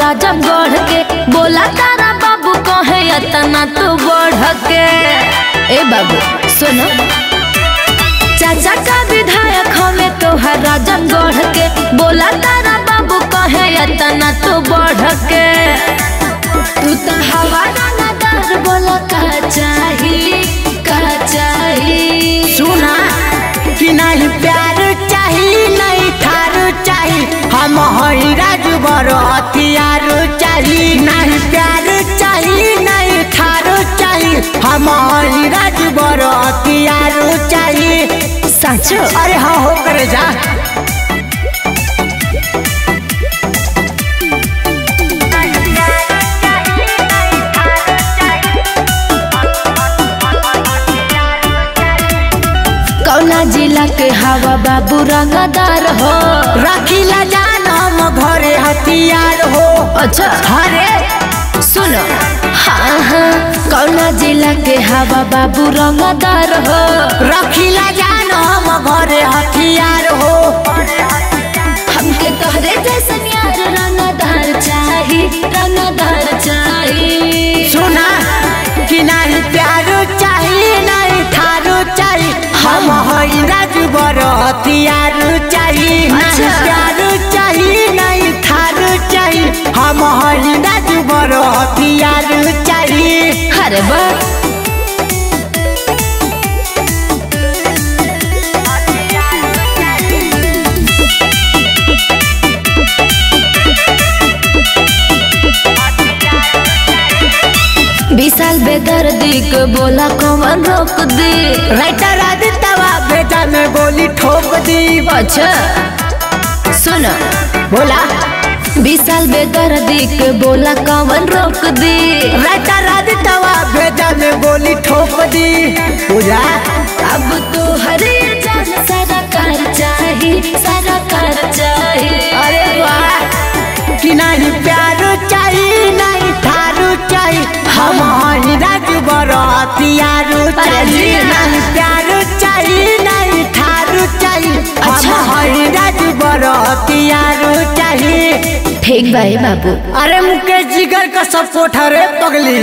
राजा गढ़ के बोला तारा बाबू कहे इतना तू बढ़ के। ए बाबू सुनो, चाचा का विधायक हमें तोहर राजा गढ़ के बोला तारा बाबू कहे इतना तू बढ़ के। तू तो हवा दानादार बोला का चाहिए सुना कि नहीं प्यार चाहिए नहीं थार चाहिए, हम हई राजबर हथियार चाहिए। नहीं प्यार चाहिए नहीं थार चाहिए, हम हई राजबर हथियार चाहिए। सचो? अरे हाँ हो करे जा। कौना जिला के हवा बाबू रंगदार हो, रखीला जानम घरे हथियार हो। अच्छा अरे सुनो, हाँ हाँ कौना जिला के हवा बाबू रंगदार हो, रखीला जानम घरे हथियार हो। हमके तोहरे जैसन यार रंगदार चाहिए। सुना कि नहीं प्यार चाहिए नहीं थार चाहिए, हम हई राजबर हथियार चाहिए। नहीं प्यार चाहिए नहीं थार चाहिए, हम हई राजबर हथियार चाहिए। अरे वाह, विशाल बेदर्दी को बोला कौन रोक दी, राइटर आदित्य बेटा में गोली ठोक दी। अच्छा सुनो, बोला विशाल बेदर्दी को बोला कौन रोक दी, राइटर आदित्य बेटा में गोली ठोक दी। पूजा अब तो हरे जान सारा कर चाहिए। अरे वाह कि नहीं प्यार चाहिए नहीं थार चाहिए, हम हई राजबर हथियार चाहिए। नहीं प्यार चाहिए नहीं थार चाहिए, हम हई राजबर हथियार चाहिए। ठीक भाई बाबू। अरे मुकेश जिगर का सपोर्ट है रे पगली।